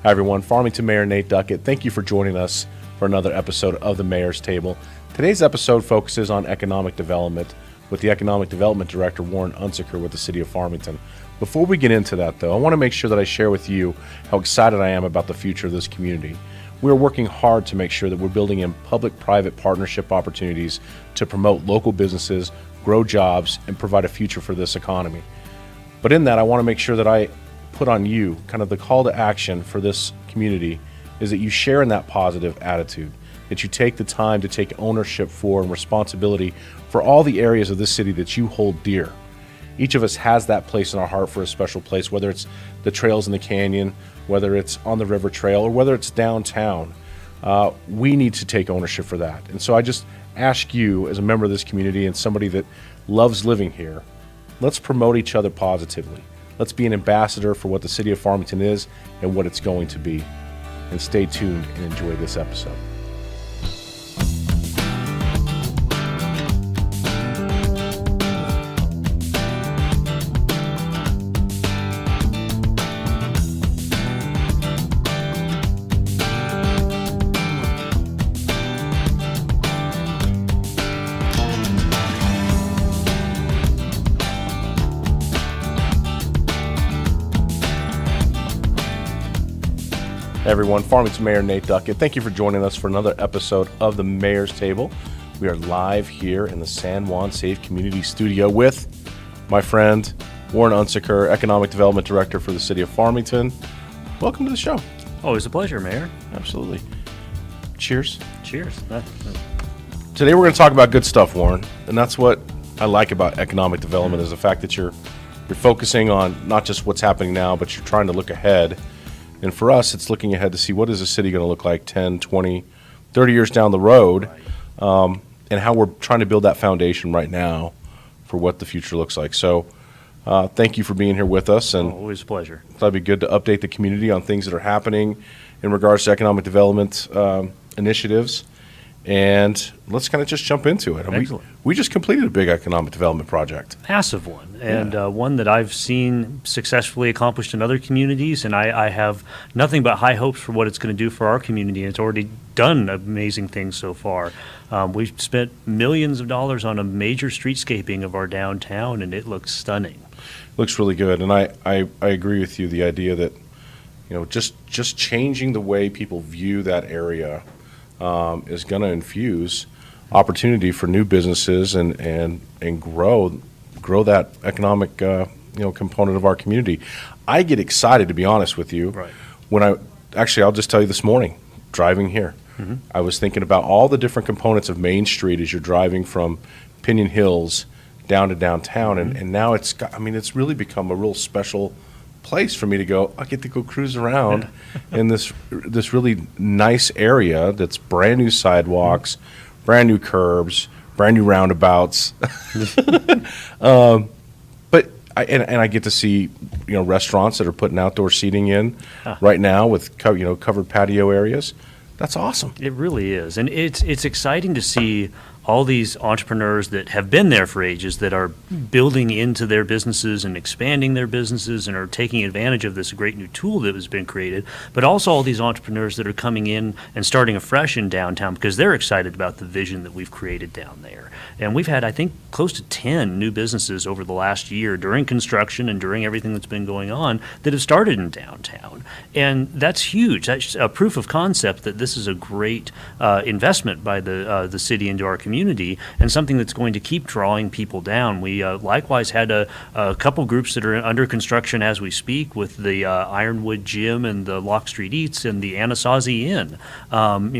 Hi, everyone. Farmington Mayor Nate Duckett. Thank you for joining us for another episode of the Mayor's Table. Today's episode focuses on economic development with the Economic Development Director, Warren Untitled, with the City of Farmington. Before we get into that, though, I want to make sure that I share with you how excited I am about the future of this community. We are working hard to make sure that we're building in public-private partnership opportunities to promote local businesses, grow jobs, and provide a future for this economy. But in that, I want to make sure that I put on you kind of the call to action for this community is that you share in that positive attitude, that you take the time to take ownership for and responsibility for all the areas of this city that you hold dear. Each of us has that place in our heart for a special place, whether it's the trails in the canyon, whether it's on the river trail, or whether it's downtown. We need to take ownership for that. And so I just ask you, as a member of this community and somebody that loves living here, let's promote each other positively. Let's be an ambassador for what the City of Farmington is and what it's going to be. And stay tuned and enjoy this episode. Hey everyone, Farmington Mayor Nate Duckett. Thank you for joining us for another episode of the Mayor's Table. We are live here in the San Juan Safe Community Studio with my friend Warren Untitled, Economic Development Director for the City of Farmington. Welcome to the show. Always a pleasure, Mayor. Absolutely. Cheers. Cheers. Today we're going to talk about good stuff, Warren, and that's what I like about economic development is the fact that you're focusing on not just what's happening now, but you're trying to look ahead. And for us, it's looking ahead to see what is the city going to look like 10, 20, 30 years down the road, and how we're trying to build that foundation right now for what the future looks like. So thank you for being here with us. And always a pleasure. It'd be good to update the community on things that are happening in regards to economic development initiatives. And let's kind of just jump into it. Excellent. We just completed a big economic development project. Massive one, and one that I've seen successfully accomplished in other communities, and I have nothing but high hopes for what it's going to do for our community, and it's already done amazing things so far. We've spent millions of dollars on a major streetscaping of our downtown, and it looks stunning. Looks really good, and I agree with you, the idea that just changing the way people view that area is going to infuse opportunity for new businesses and grow that economic component of our community. I get excited, to be honest with you. Right. I'll just tell you this morning, driving here, I was thinking about all the different components of Main Street as you're driving from Pinion Hills down to downtown, and now it's really become a real special place for me to go. I get to go cruise around in this really nice area that's brand new sidewalks, brand new curbs, brand new roundabouts. But I get to see restaurants that are putting outdoor seating in right now with covered patio areas. That's awesome. It really is, and it's exciting to see all these entrepreneurs that have been there for ages that are building into their businesses and expanding their businesses and are taking advantage of this great new tool that has been created, but also all these entrepreneurs that are coming in and starting afresh in downtown because they're excited about the vision that we've created down there. And we've had, I think, close to 10 new businesses over the last year during construction and during everything that's been going on that have started in downtown. And that's huge. That's a proof of concept that this is a great investment by the city into our community, and something that's going to keep drawing people down. We likewise had a couple groups that are under construction as we speak with the Ironwood Gym and the Lock Street Eats and the Anasazi Inn.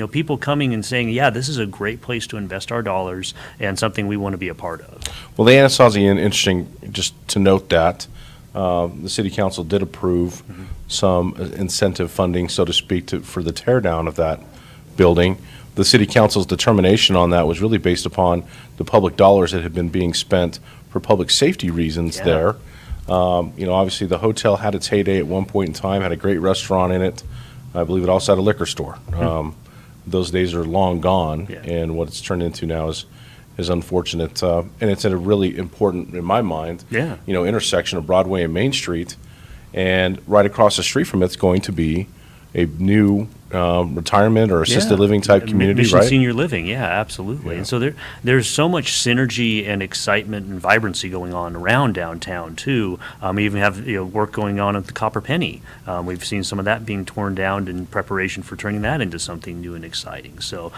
People coming and saying, yeah, this is a great place to invest our dollars and something we want to be a part of. Well, the Anasazi Inn, interesting just to note that the City Council did approve some incentive funding, so to speak, for the tear down of that building. The City Council's determination on that was really based upon the public dollars that had been being spent for public safety reasons there. Obviously the hotel had its heyday at one point in time, had a great restaurant in it. I believe it also had a liquor store. Those days are long gone, and what it's turned into now is unfortunate. And it's at a really important, in my mind, intersection of Broadway and Main Street. And right across the street from it's going to be a new retirement or assisted Yeah. living type community, Mission right? Senior Living, yeah, absolutely. Yeah. And so there's so much synergy and excitement and vibrancy going on around downtown too. We even have work going on at the Copper Penny. We've seen some of that being torn down in preparation for turning that into something new and exciting. So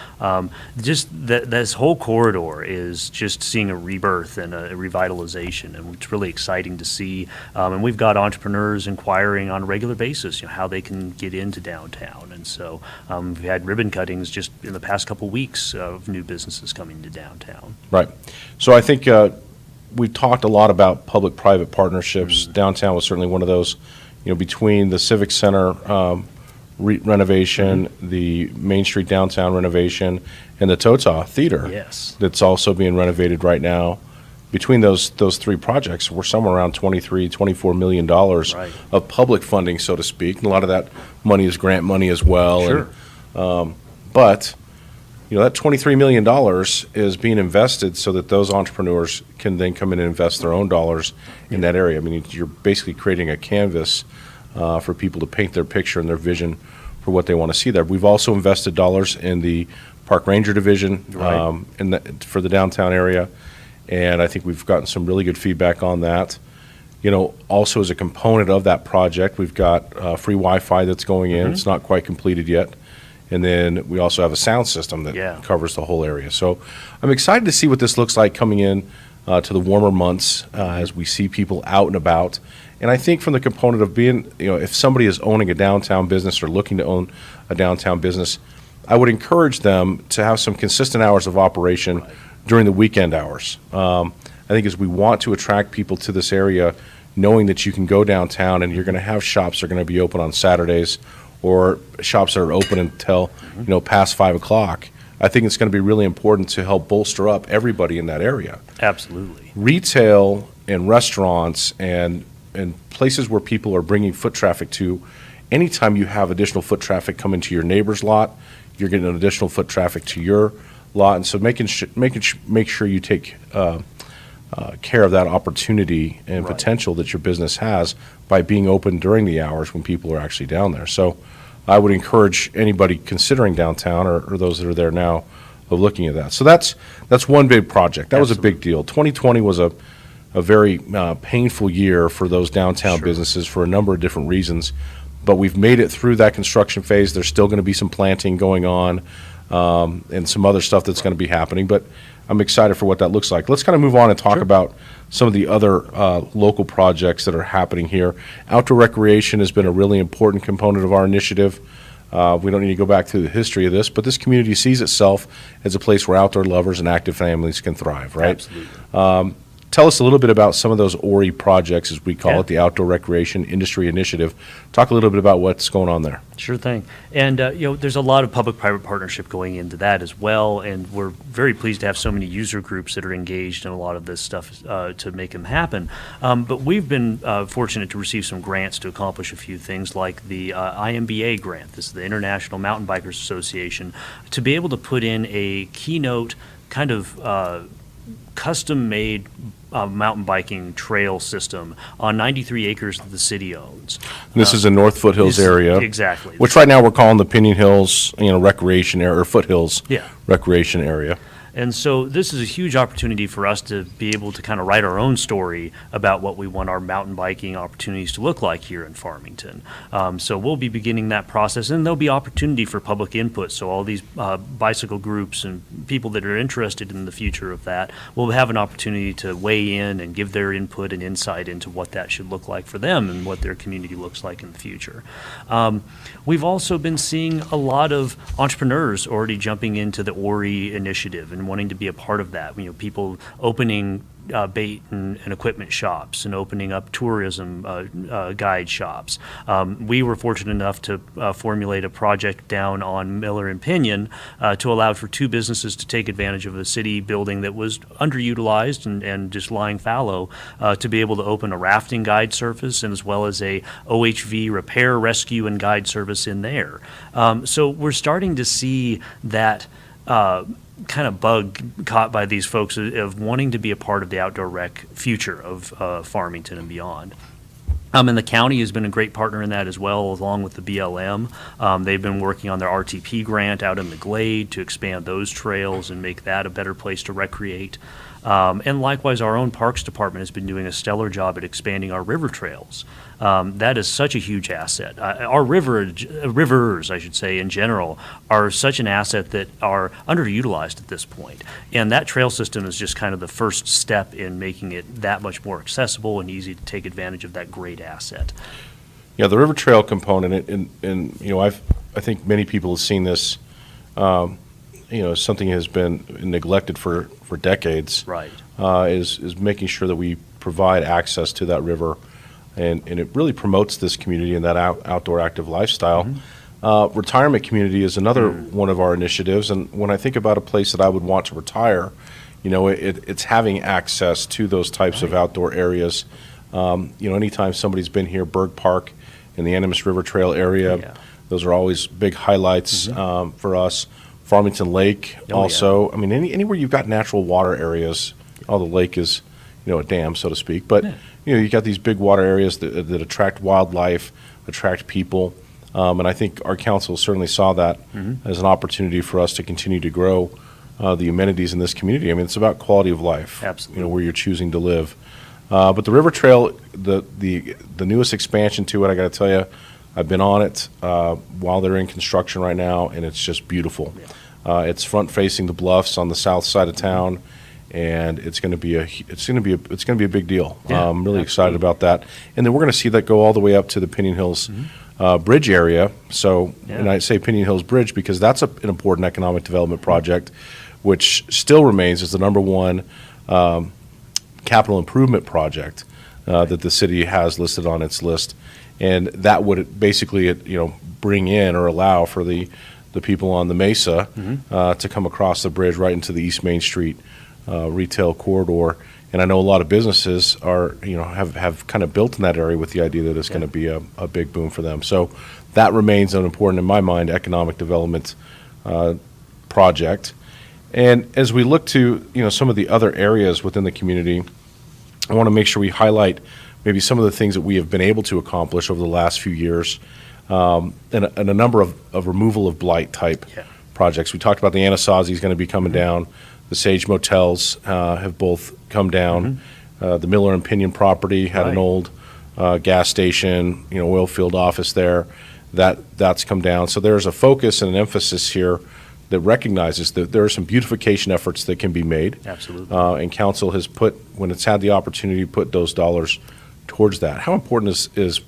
just this whole corridor is just seeing a rebirth and a revitalization, and it's really exciting to see. And we've got entrepreneurs inquiring on a regular basis, how they can get into downtown. And so we've had ribbon cuttings just in the past couple weeks of new businesses coming to downtown. Right. So I think we've talked a lot about public-private partnerships. Downtown was certainly one of those, between the Civic Center renovation, the Main Street downtown renovation, and the Tota Theater. Yes. That's also being renovated right now. Between those three projects, we're somewhere around $24 million Right. of public funding, so to speak. And a lot of that money is grant money as well. Sure. But that $23 million is being invested so that those entrepreneurs can then come in and invest their own dollars in that area. I mean, you're basically creating a canvas for people to paint their picture and their vision for what they want to see there. We've also invested dollars in the Park Ranger Division Right. for the downtown area, and I think we've gotten some really good feedback on that. Also as a component of that project, we've got free Wi-Fi that's going in. It's not quite completed yet. And then we also have a sound system that covers the whole area. So I'm excited to see what this looks like coming in to the warmer months as we see people out and about. And I think from the component of being, if somebody is owning a downtown business or looking to own a downtown business, I would encourage them to have some consistent hours of operation during the weekend hours. I think as we want to attract people to this area, knowing that you can go downtown and you're going to have shops that are going to be open on Saturdays or shops that are open until past 5 o'clock, I think it's going to be really important to help bolster up everybody in that area. Absolutely. Retail and restaurants and places where people are bringing foot traffic to, anytime you have additional foot traffic come into your neighbor's lot, you're getting an additional foot traffic to your lot. And so make sure you take care of that opportunity and potential that your business has by being open during the hours when people are actually down there. So I would encourage anybody considering downtown or those that are there now of looking at that. So that's one big project. That was a big deal. 2020 was a very painful year for those downtown businesses for a number of different reasons. But we've made it through that construction phase. There's still going to be some planting going on and some other stuff that's going to be happening. But I'm excited for what that looks like. Let's kind of move on and talk about some of the other local projects that are happening here. Outdoor recreation has been a really important component of our initiative. We don't need to go back through the history of this, but this community sees itself as a place where outdoor lovers and active families can thrive, right? Absolutely. Tell us a little bit about some of those ORI projects, as we call it, the Outdoor Recreation Industry Initiative. Talk a little bit about what's going on there. Sure thing. And, there's a lot of public-private partnership going into that as well, and we're very pleased to have so many user groups that are engaged in a lot of this stuff to make them happen. But we've been fortunate to receive some grants to accomplish a few things, like the IMBA grant. This is the International Mountain Bikers Association, to be able to put in a keynote kind of custom-made mountain biking trail system on 93 acres that the city owns. This is in North Foothills area. Exactly. Which right now we're calling the Pinion Hills, recreation area, or Foothills recreation area. And so this is a huge opportunity for us to be able to kind of write our own story about what we want our mountain biking opportunities to look like here in Farmington. So we'll be beginning that process, and there'll be opportunity for public input. So all these bicycle groups and people that are interested in the future of that will have an opportunity to weigh in and give their input and insight into what that should look like for them and what their community looks like in the future. We've also been seeing a lot of entrepreneurs already jumping into the ORI initiative and wanting to be a part of that. People opening bait and equipment shops and opening up tourism guide shops. We were fortunate enough to formulate a project down on Miller and Pinion to allow for two businesses to take advantage of a city building that was underutilized and just lying fallow to be able to open a rafting guide service and as well as a OHV repair, rescue, and guide service in there. So we're starting to see that kind of bug caught by these folks of wanting to be a part of the outdoor rec future of Farmington and beyond. And the county has been a great partner in that as well, along with the BLM. They've been working on their RTP grant out in the Glade to expand those trails and make that a better place to recreate. And likewise, our own Parks Department has been doing a stellar job at expanding our river trails. That is such a huge asset. Our rivers, I should say, in general, are such an asset that are underutilized at this point. And that trail system is just kind of the first step in making it that much more accessible and easy to take advantage of that great asset. Yeah, the river trail component, and I think many people have seen this. Something has been neglected for decades. Right. Is making sure that we provide access to that river, and it really promotes this community and that outdoor active lifestyle. Retirement community is another one of our initiatives, and when I think about a place that I would want to retire, it's having access to those types of outdoor areas. Anytime somebody's been here, Berg Park in the Animas River Trail area, those are always big highlights for us. Farmington Lake also. I mean, anywhere you've got natural water areas, the lake is, a dam, so to speak. But, you got these big water areas that attract wildlife, attract people. And I think our council certainly saw that as an opportunity for us to continue to grow the amenities in this community. I mean, it's about quality of life. Absolutely. Where you're choosing to live. But the River Trail, the newest expansion to it, I got to tell you, I've been on it while they're in construction right now, and it's just beautiful. It's front facing the bluffs on the south side of town, and it's going to be a big deal. I'm really excited about that. And then we're going to see that go all the way up to the Pinion Hills Bridge area. So, and I say Pinion Hills Bridge because that's an important economic development project, which still remains as the #1 capital improvement project that the city has listed on its list. And that would basically, bring in or allow for the people on the Mesa to come across the bridge right into the East Main Street retail corridor. And I know a lot of businesses are, have kind of built in that area with the idea that it's going to be a big boom for them. So that remains an important, in my mind, economic development project. And as we look to, some of the other areas within the community, I want to make sure we highlight maybe some of the things that we have been able to accomplish over the last few years, and a number of removal of blight type projects. We talked about the Anasazi is going to be coming down. The Sage Motels have both come down. The Miller and Pinion property had an old gas station, oil field office there. That's come down. So there's a focus and an emphasis here that recognizes that there are some beautification efforts that can be made. Absolutely. And council has put, when it's had the opportunity, put those dollars towards that. How important is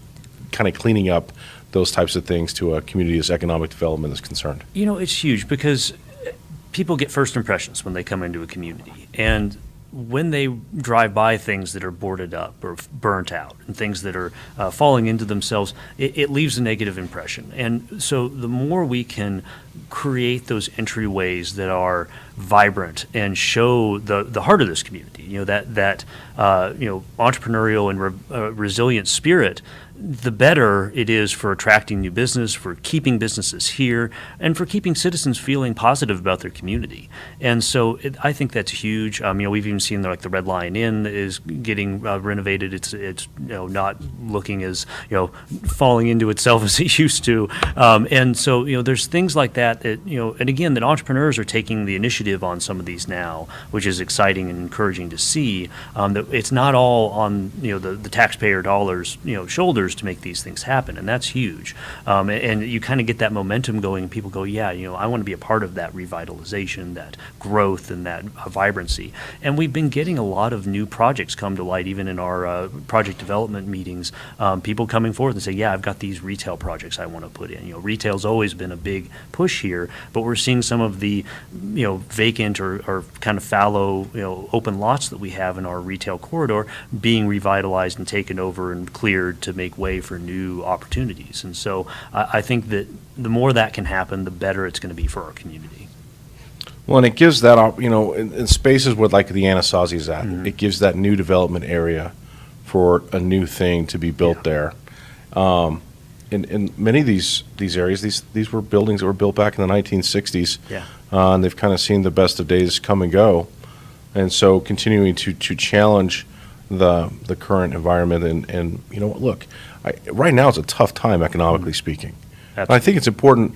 kind of cleaning up those types of things to a community as economic development is concerned? It's huge because people get first impressions when they come into a community. And when they drive by things that are boarded up or burnt out and things that are falling into themselves, it leaves a negative impression. And so the more we can create those entryways that are vibrant and show the heart of this community, that entrepreneurial and resilient spirit, the better it is for attracting new business, for keeping businesses here, and for keeping citizens feeling positive about their community. And so I think that's huge. We've even seen the Red Lion Inn is getting renovated. It's not looking as falling into itself as it used to. And so there's things like that and again that entrepreneurs are taking the initiative on some of these now, which is exciting and encouraging to see. That it's not all on the taxpayer dollars shoulders to make these things happen, and that's huge. And you kind of get that momentum going, and people go, I want to be a part of that revitalization, that growth, and that vibrancy. And we've been getting a lot of new projects come to light, even in our project development meetings. People coming forward and say, I've got these retail projects I want to put in. Retail's always been a big push here, but we're seeing some of the vacant or kind of fallow open lots that we have in our retail corridor being revitalized and taken over and cleared to make way for new opportunities. And so I think that the more that can happen, the better it's going to be for our community. Well, and it gives that, in spaces where like the Anasazi is at, it gives that new development area for a new thing to be built there. In many of these areas, these were buildings that were built back in the 1960s, and they've kind of seen the best of days come and go. And so continuing to challenge the current environment. And you know, look, right now it's a tough time economically speaking. And I think it's important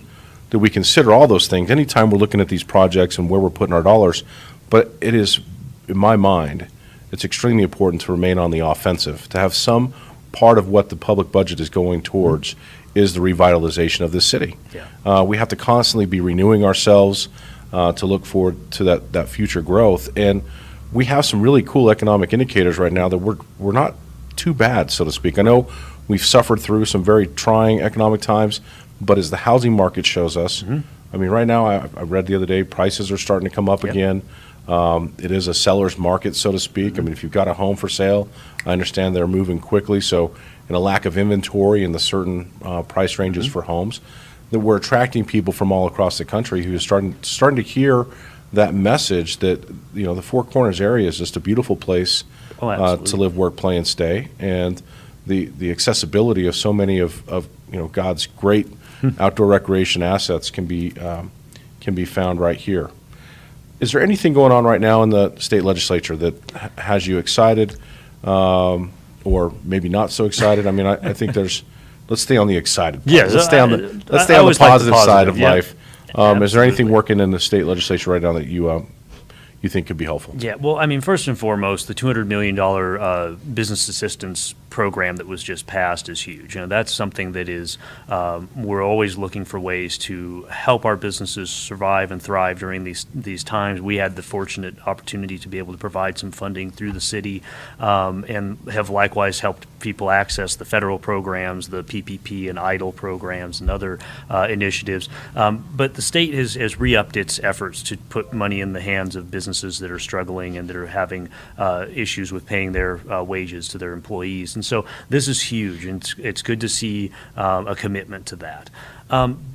that we consider all those things anytime we're looking at these projects and where we're putting our dollars. But it is, in my mind, it's extremely important to remain on the offensive, to have some part of what the public budget is going towards is the revitalization of this city. Yeah. We have to constantly be renewing ourselves to look forward to that future growth. And we have some really cool economic indicators right now that we're not too bad, so to speak. I know we've suffered through some very trying economic times, but as the housing market shows us, I mean, right now, I read the other day, prices are starting to come up again. It is a seller's market, so to speak. I mean, if you've got a home for sale, I understand they're moving quickly. So in a lack of inventory in the certain price ranges for homes, that we're attracting people from all across the country who are starting to hear that message that, you know, the Four Corners area is just a beautiful place to live, work, play, and stay. And the accessibility of so many of you know, God's great outdoor recreation assets can be found right here. Is there anything going on right now in the state legislature that has you excited, or maybe not so excited? I mean, I think let's stay on the excited part. Yes, let's stay on the positive side of life. Is there anything working in the state legislature right now that you think could be helpful? Yeah, well, I mean, first and foremost, the $200 million business assistance program that was just passed is huge. You know, that's something that is, we're always looking for ways to help our businesses survive and thrive during these times. We had the fortunate opportunity to be able to provide some funding through the city, and have likewise helped people access the federal programs, the PPP and EIDL programs and other initiatives. But the state has re-upped its efforts to put money in the hands of businesses that are struggling and that are having issues with paying their wages to their employees. And so this is huge, and it's good to see a commitment to that.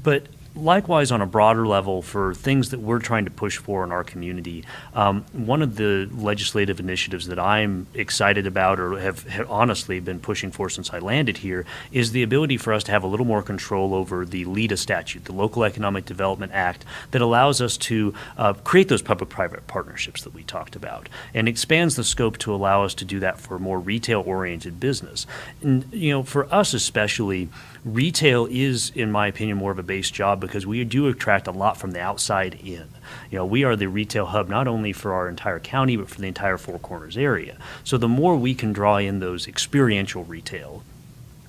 But likewise, on a broader level, for things that we're trying to push for in our community, one of the legislative initiatives that I'm excited about, or have honestly been pushing for since I landed here, is the ability for us to have a little more control over the LEDA statute, the Local Economic Development Act, that allows us to create those public-private partnerships that we talked about, and expands the scope to allow us to do that for more retail-oriented business. And, you know, for us especially, retail is, in my opinion, more of a base job because we do attract a lot from the outside in. You know, we are the retail hub not only for our entire county, but for the entire Four Corners area. So the more we can draw in those experiential retail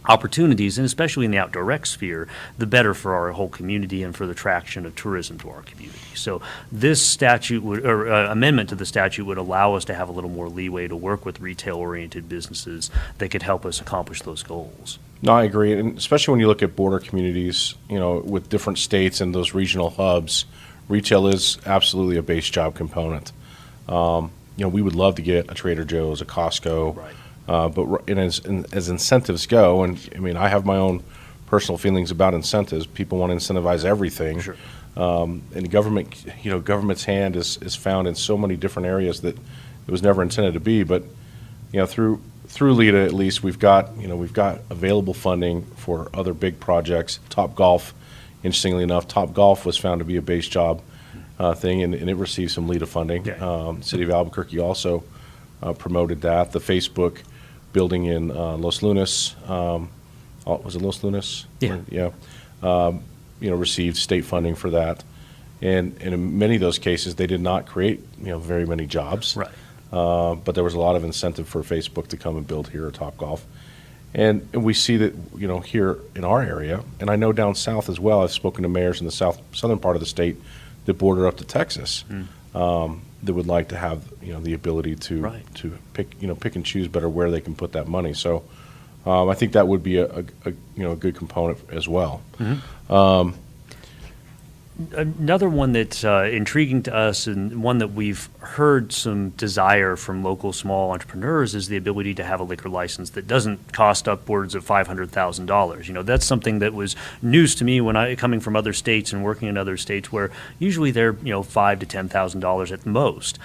opportunities, and especially in the outdoor rec sphere, the better for our whole community and for the attraction of tourism to our community. So this statute amendment to the statute would allow us to have a little more leeway to work with retail-oriented businesses that could help us accomplish those goals. No, I agree, and especially when you look at border communities, you know, with different states and those regional hubs, retail is absolutely a base job component. You know, we would love to get a Trader Joe's, a Costco, Right. but as incentives go, and I mean, I have my own personal feelings about incentives. People want to incentivize everything, Sure. And government, you know, government's hand is found in so many different areas that it was never intended to be. But you know, through LEDA, at least we've got available funding for other big projects. Top Golf, interestingly enough, Top Golf was found to be a base job thing, and it received some LEDA funding. Yeah. City of Albuquerque also promoted that. The Facebook building in Los Lunas, was it Los Lunas? Yeah. Yeah. You know, received state funding for that, and in many of those cases, they did not create very many jobs. Right. But there was a lot of incentive for Facebook to come and build here at Topgolf. And we see that, here in our area, and I know down south as well, I've spoken to mayors in the southern part of the state that border up to Texas, that would like to have, the ability to Right. to pick and choose better where they can put that money. So I think that would be a good component as well. Another one that's intriguing to us, and one that we've heard some desire from local small entrepreneurs, is the ability to have a liquor license that doesn't cost upwards of $500,000. That's something that was news to me when coming from other states and working in other states where usually they're $5,000 to $10,000 at the most.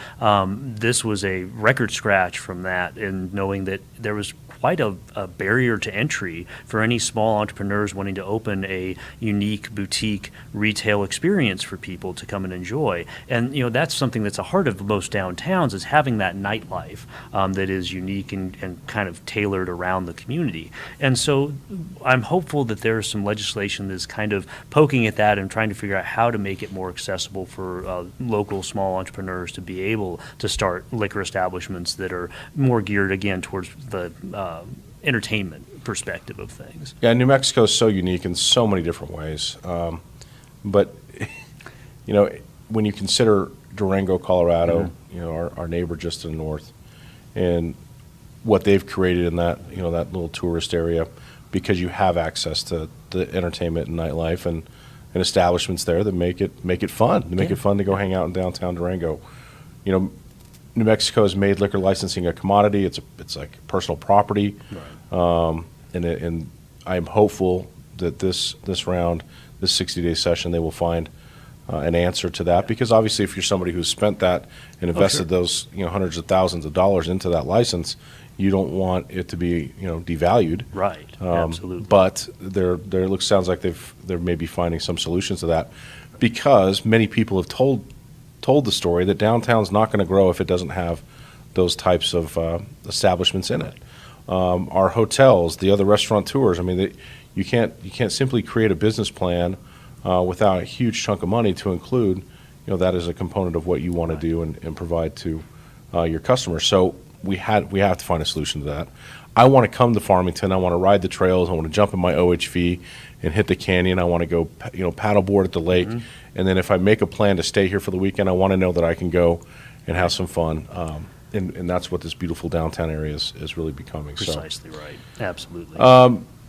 This was a record scratch from that, and knowing that there was quite a barrier to entry for any small entrepreneurs wanting to open a unique boutique retail experience for people to come and enjoy. And that's something that's a heart of most downtowns, is having that nightlife that is unique and kind of tailored around the community. And so I'm hopeful that there's some legislation that's kind of poking at that and trying to figure out how to make it more accessible for local small entrepreneurs to be able to start liquor establishments that are more geared, again, towards the entertainment perspective of things. Yeah, New Mexico is so unique in so many different ways. But, when you consider Durango, Colorado, our neighbor just to the north, and what they've created in that, that little tourist area, because you have access to the entertainment and nightlife and establishments there that make it fun. They make it fun to go hang out in downtown Durango. New Mexico has made liquor licensing a commodity. It's like personal property, Right. And I'm hopeful that this round, this 60-day session, they will find an answer to that. Because obviously, if you're somebody who's spent that and invested those hundreds of thousands of dollars into that license, you don't want it to be devalued. Right. Absolutely. But sounds like they're maybe finding some solutions to that, because many people have told the story that downtown's not going to grow if it doesn't have those types of establishments in it. Our hotels, the other restaurateurs, you can't simply create a business plan without a huge chunk of money to include that as a component of what you want to do and provide to your customers. So we have to find a solution to that. I want to come to Farmington. I want to ride the trails. I want to jump in my OHV and hit the canyon. I want to go paddleboard at the lake. And then if I make a plan to stay here for the weekend, I want to know that I can go and have some fun. And that's what this beautiful downtown area is really becoming. Precisely right. Absolutely.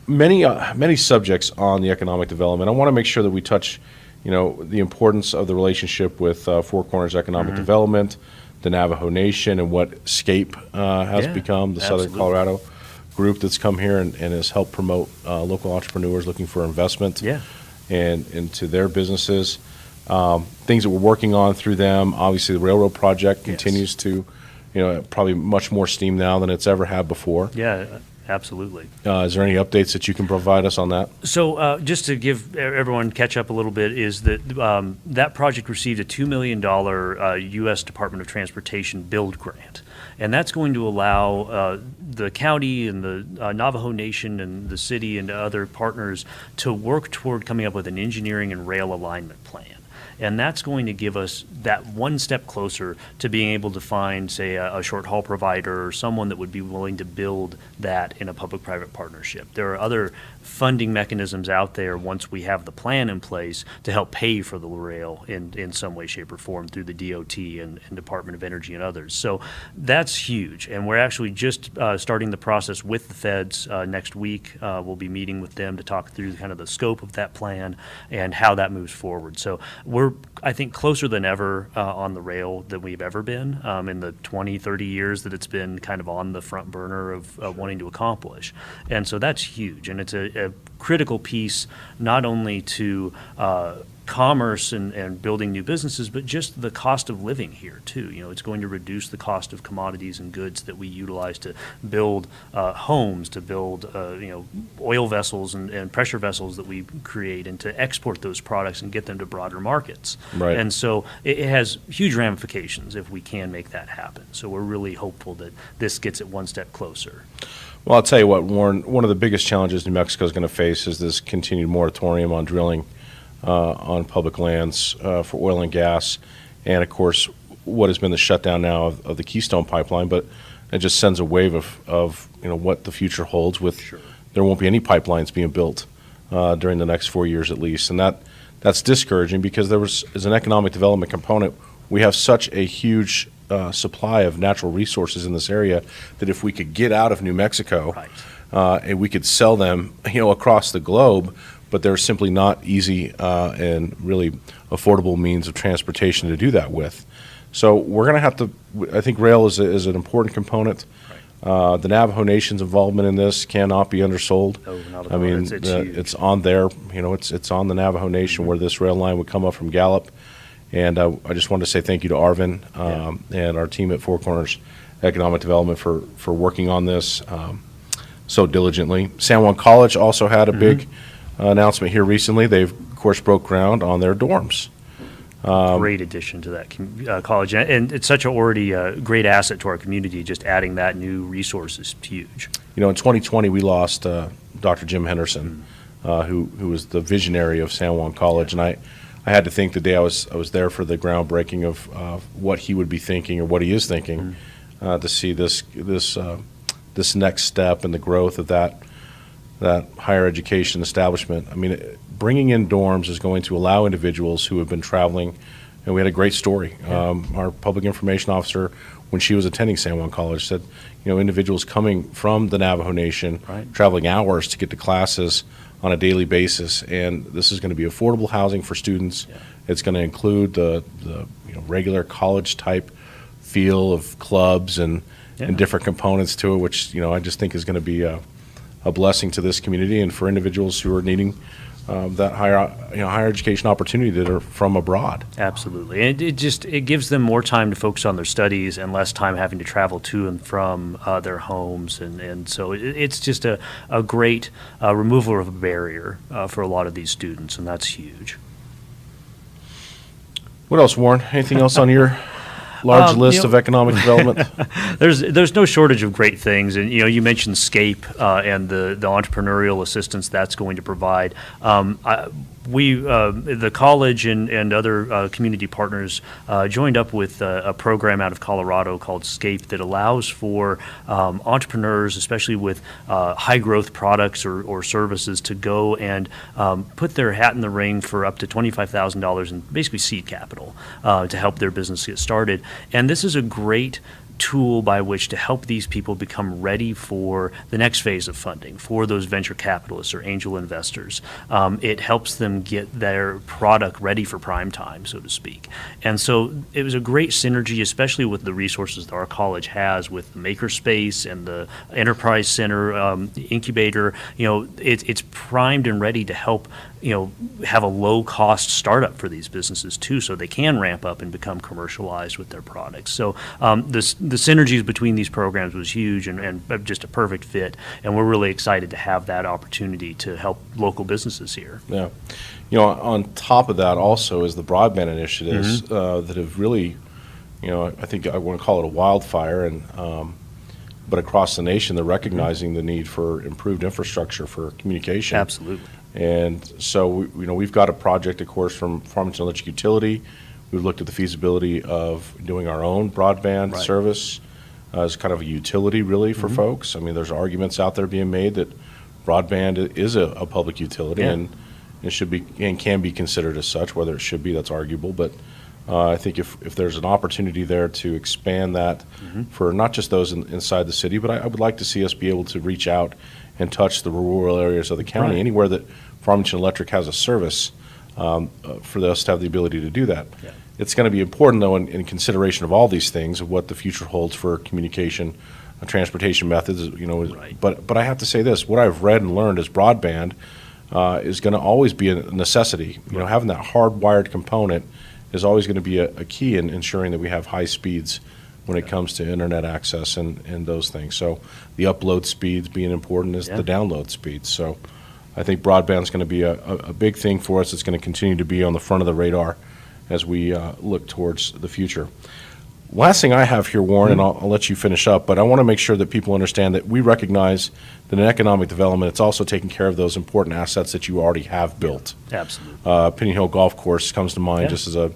Many subjects on the economic development. I want to make sure that we touch, the importance of the relationship with Four Corners Economic Development, the Navajo Nation, and what SCAPE has become, the Southern Colorado group that's come here and has helped promote local entrepreneurs looking for investment and into their businesses. Things that we're working on through them. Obviously, the railroad project continues to, probably much more steam now than it's ever had before. Yeah, absolutely. Is there any updates that you can provide us on that? So just to give everyone catch up a little bit, is that that project received a $2 million U.S. Department of Transportation build grant. And that's going to allow the county and the Navajo Nation and the city and other partners to work toward coming up with an engineering and rail alignment plan. And that's going to give us that one step closer to being able to find, say, a short haul provider or someone that would be willing to build that in a public-private partnership. There are other funding mechanisms out there once we have the plan in place to help pay for the rail in some way, shape, or form through the DOT and Department of Energy and others. So that's huge. And we're actually just starting the process with the feds next week. We'll be meeting with them to talk through kind of the scope of that plan and how that moves forward. So we're, I think, closer than ever on the rail than we've ever been in the 20, 30 years that it's been kind of on the front burner of wanting to accomplish. And so that's huge. And it's a critical piece not only to commerce and building new businesses, but just the cost of living here too. It's going to reduce the cost of commodities and goods that we utilize to build homes, to build oil vessels and pressure vessels that we create, and to export those products and get them to broader markets. Right. And so it has huge ramifications if we can make that happen. So we're really hopeful that this gets it one step closer. Well, I'll tell you what, Warren, one of the biggest challenges New Mexico is going to face is this continued moratorium on drilling on public lands for oil and gas, and of course what has been the shutdown now of the Keystone Pipeline. But it just sends a wave of what the future holds with there won't be any pipelines being built during the next 4 years at least, and that's discouraging because as an economic development component, we have such a huge supply of natural resources in this area that if we could get out of New Mexico and we could sell them across the globe, but they're simply not easy and really affordable means of transportation to do that with. So we're going to have to, I think rail is an important component. The Navajo Nation's involvement in this cannot be undersold. Oh, not at all. It's huge. It's on there, it's on the Navajo Nation where this rail line would come up from Gallup. And I just wanted to say thank you to Arvin and our team at Four Corners Economic Development for working on this. so diligently. San Juan College also had a big announcement here recently. They've, of course, broke ground on their dorms. Great addition to that college, and it's such already a great asset to our community. Just adding that new resource is huge. You know, in 2020, we lost Dr. Jim Henderson, who was the visionary of San Juan College, and I had to think the day I was there for the groundbreaking of what he would be thinking or what he is thinking, to see this next step in the growth of that higher education establishment. I mean, bringing in dorms is going to allow individuals who have been traveling, and we had a great story. Our public information officer, when she was attending San Juan College, said, you know, individuals coming from the Navajo Nation, traveling hours to get to classes on a daily basis, and this is going to be affordable housing for students. It's going to include the regular college type feel of clubs and different components to it, which, you know, I just think is going to be a blessing to this community and for individuals who are needing that higher education opportunity that are from abroad. Absolutely, and it gives them more time to focus on their studies and less time having to travel to and from their homes, and so it's just a great removal of a barrier for a lot of these students, and that's huge. What else, Warren? Anything else on your large list of economic development? There's no shortage of great things, and you mentioned SCAPE and the entrepreneurial assistance that's going to provide. The college and other community partners joined up with a program out of Colorado called SCAPE that allows for entrepreneurs, especially with high growth products or services, to go and put their hat in the ring for up to $25,000 in basically seed capital to help their business get started. And this is a great tool by which to help these people become ready for the next phase of funding for those venture capitalists or angel investors. It helps them get their product ready for prime time, so to speak. And so it was a great synergy, especially with the resources that our college has with the makerspace and the enterprise center, incubator. It's primed and ready to help have a low-cost startup for these businesses too, so they can ramp up and become commercialized with their products. So the synergies between these programs was huge and just a perfect fit, and we're really excited to have that opportunity to help local businesses here. Yeah. On top of that also is the Broadband Initiatives that have really, I think I want to call it a wildfire, but across the nation they're recognizing the need for improved infrastructure for communication. Absolutely. And so, we've got a project, of course, from Farmington Electric Utility. We've looked at the feasibility of doing our own broadband service as kind of a utility, really, for folks. I mean, there's arguments out there being made that broadband is a public utility, and it should be and can be considered as such. Whether it should be, that's arguable. But I think if there's an opportunity there to expand that for not just those inside the city, but I would like to see us be able to reach out and touch the rural areas of the county, anywhere that Farmington Electric has a service, for us to have the ability to do that. Yeah. It's going to be important, though, in consideration of all these things, of what the future holds for communication, transportation methods. But I have to say this: what I've read and learned is broadband is going to always be a necessity. Having that hardwired component is always going to be a key in ensuring that we have high speeds when it comes to internet access and those things. So the upload speeds being important is the download speeds. So I think broadband is going to be a big thing for us. It's going to continue to be on the front of the radar as we look towards the future. Last thing I have here, Warren, and I'll let you finish up, but I want to make sure that people understand that we recognize that in economic development, it's also taking care of those important assets that you already have built. Absolutely. Pinion Hill Golf Course comes to mind just as a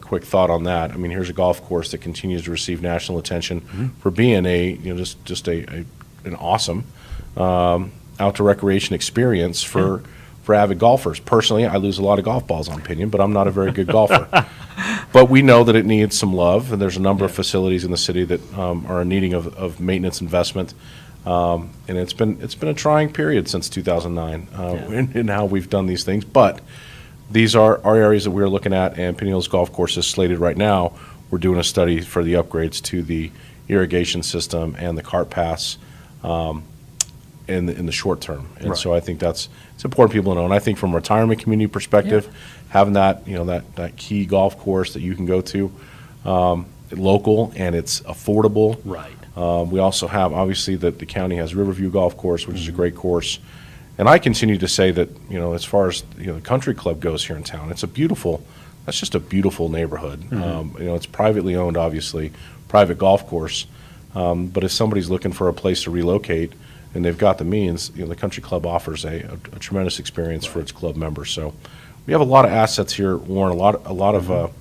quick thought on that. I mean, here's a golf course that continues to receive national attention for being just an awesome outdoor recreation experience for avid golfers. Personally, I lose a lot of golf balls on Pinion, but I'm not a very good golfer. But we know that it needs some love, and there's a number of facilities in the city that are in needing of maintenance investment. And it's been a trying period since 2009 in how we've done these things, but these are areas that we're looking at, and Pinion Hills Golf Course is slated right now. We're doing a study for the upgrades to the irrigation system and the cart paths in the short term. And so I think it's important people to know. And I think from a retirement community perspective, having that that key golf course that you can go to local and it's affordable. Right. We also have, obviously, that the county has Riverview Golf Course, which is a great course. And I continue to say that, as far as, the country club goes here in town, that's just a beautiful neighborhood. It's privately owned, obviously, private golf course. But if somebody's looking for a place to relocate and they've got the means, the country club offers a tremendous experience for its club members. So we have a lot of assets here, Warren, a lot of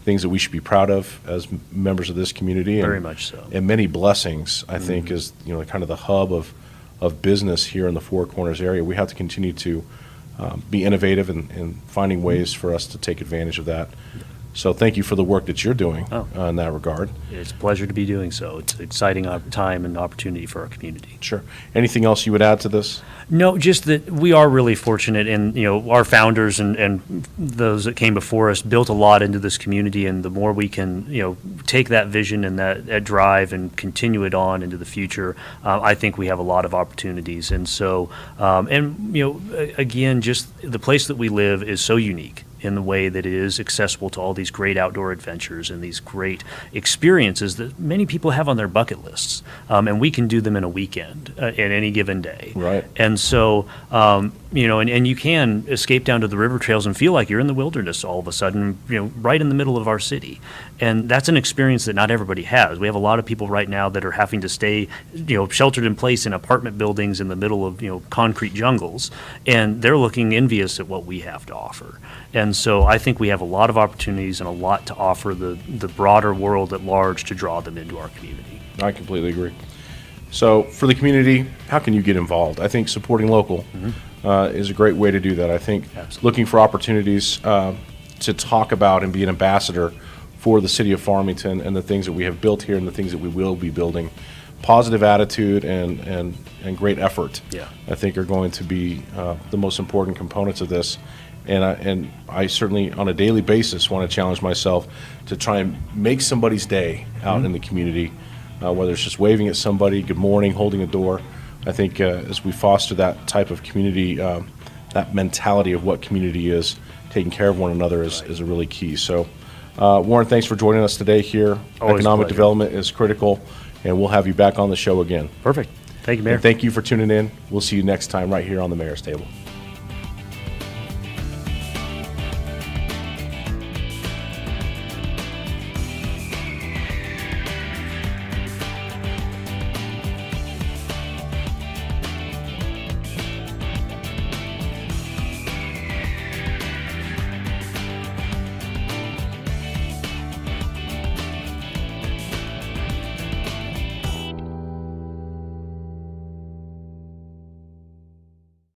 things that we should be proud of as members of this community. Very much so. And many blessings, I think, is kind of the hub of business here in the Four Corners area. We have to continue to be innovative in finding ways for us to take advantage of that. So thank you for the work that you're doing in that regard. It's a pleasure to be doing so. It's an exciting time and opportunity for our community. Sure. Anything else you would add to this? No, just that we are really fortunate, and our founders and those that came before us built a lot into this community, and the more we can take that vision and that drive and continue it on into the future, I think we have a lot of opportunities. And so, again, just the place that we live is so unique in the way that it is accessible to all these great outdoor adventures and these great experiences that many people have on their bucket lists, and we can do them in a weekend at any given day. Right. And so, and you can escape down to the river trails and feel like you're in the wilderness all of a sudden, right in the middle of our city. And that's an experience that not everybody has. We have a lot of people right now that are having to stay, sheltered in place in apartment buildings in the middle of, concrete jungles, and they're looking envious at what we have to offer. And so I think we have a lot of opportunities and a lot to offer the broader world at large to draw them into our community. I completely agree. So for the community, how can you get involved? I think supporting local is a great way to do that. I think looking for opportunities to talk about and be an ambassador for the city of Farmington and the things that we have built here and the things that we will be building. Positive attitude and great effort, I think, are going to be the most important components of this. And I certainly, on a daily basis, want to challenge myself to try and make somebody's day out in the community, whether it's just waving at somebody, good morning, holding a door. I think as we foster that type of community, that mentality of what community is, taking care of one another is a really key. So, Warren, thanks for joining us today here. Always Economic development is critical, and we'll have you back on the show again. Perfect. Thank you, Mayor. And thank you for tuning in. We'll see you next time right here on the Mayor's Table.